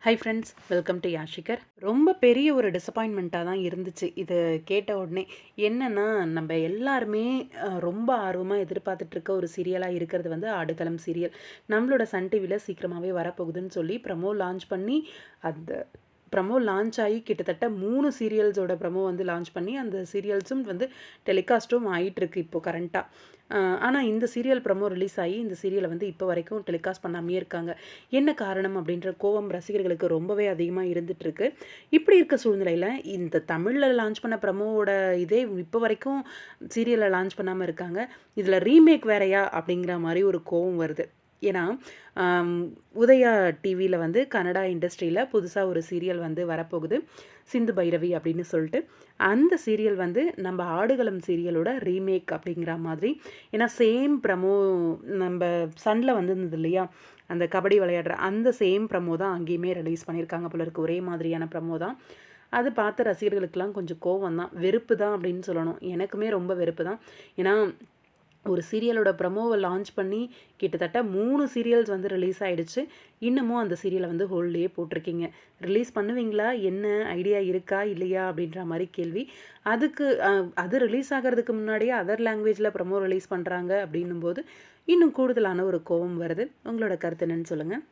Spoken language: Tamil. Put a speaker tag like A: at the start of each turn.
A: ஹை ஃப்ரெண்ட்ஸ், வெல்கம் டு யாஷிகர். ரொம்ப பெரிய ஒரு டிசப்பாயின்மெண்ட்டாக தான் இருந்துச்சு இது கேட்ட உடனே. என்னென்னா, நம்ம எல்லாருமே ரொம்ப ஆர்வமாக எதிர்பார்த்துட்ருக்க ஒரு சீரியலாக இருக்கிறது வந்து ஆடுகளம் சீரியல். நம்மளோட சன் டிவியில் சீக்கிரமாகவே வரப்போகுதுன்னு சொல்லி ப்ரமோ லான்ச் பண்ணி, அந்த ப்ரமோ லான்ச் ஆகி கிட்டத்தட்ட 3 சீரியல்ஸோட ப்ரமோ வந்து லான்ச் பண்ணி, அந்த சீரியல்ஸும் வந்து டெலிகாஸ்ட்டும் ஆகிட்டுருக்கு இப்போது கரண்ட்டாக. ஆனால் இந்த சீரியல் ப்ரமோ ரிலீஸ் ஆகி இந்த சீரியலை வந்து இப்போ வரைக்கும் டெலிகாஸ்ட் பண்ணாமே இருக்காங்க. என்ன காரணம் அப்படின்ற கோவம் ரசிகர்களுக்கு ரொம்பவே அதிகமாக இருந்துகிட்ருக்கு. இப்படி இருக்க சூழ்நிலையில் இந்த தமிழில் லான்ச் பண்ண ப்ரமோவோட இதே இப்போ வரைக்கும் சீரியலை லான்ச் பண்ணாமல் இருக்காங்க. இதில் ரீமேக் வேறையா அப்படிங்கிற மாதிரி ஒரு கோவம் வருது. ஏன்னா உதயா டிவியில் வந்து கன்னடா இண்டஸ்ட்ரியில் புதுசாக ஒரு சீரியல் வந்து வரப்போகுது, சிந்து பைரவி அப்படின்னு சொல்லிட்டு. அந்த சீரியல் வந்து நம்ம ஆடுகளம் சீரியலோட ரீமேக் அப்படிங்கிற மாதிரி. ஏன்னா சேம் ப்ரமோ நம்ம சன்னில் வந்துருந்தது இல்லையா, அந்த கபடி விளையாடுற அந்த சேம் ப்ரமோ தான் அங்கேயுமே ரிலீஸ் பண்ணியிருக்காங்க போல இருக்குது. ஒரே மாதிரியான ப்ரமோ தான். அது பார்த்த ரசிகர்களுக்கெல்லாம் கொஞ்சம் கோவம் தான், வெறுப்பு தான் அப்படின்னு சொல்லணும். எனக்குமே ரொம்ப வெறுப்பு தான். ஏன்னா ஒரு சீரியலோட ப்ரமோவை லான்ச் பண்ணி கிட்டத்தட்ட 3 சீரியல்ஸ் வந்து ரிலீஸ் ஆகிடுச்சு. இன்னமும் அந்த சீரியலை வந்து ஹோல்ட்லேயே போட்டிருக்கீங்க. ரிலீஸ் பண்ணுவீங்களா? என்ன ஐடியா இருக்கா இல்லையா அப்படின்ற மாதிரி கேள்வி. அதுக்கு அது ரிலீஸ் ஆகிறதுக்கு முன்னாடியே அதர் லாங்குவேஜில் ப்ரமோ ரிலீஸ் பண்ணுறாங்க அப்படின்னும்போது இன்னும் கூடுதலான ஒரு கோபம் வருது. உங்களோட கருத்து என்னன்னு சொல்லுங்கள்.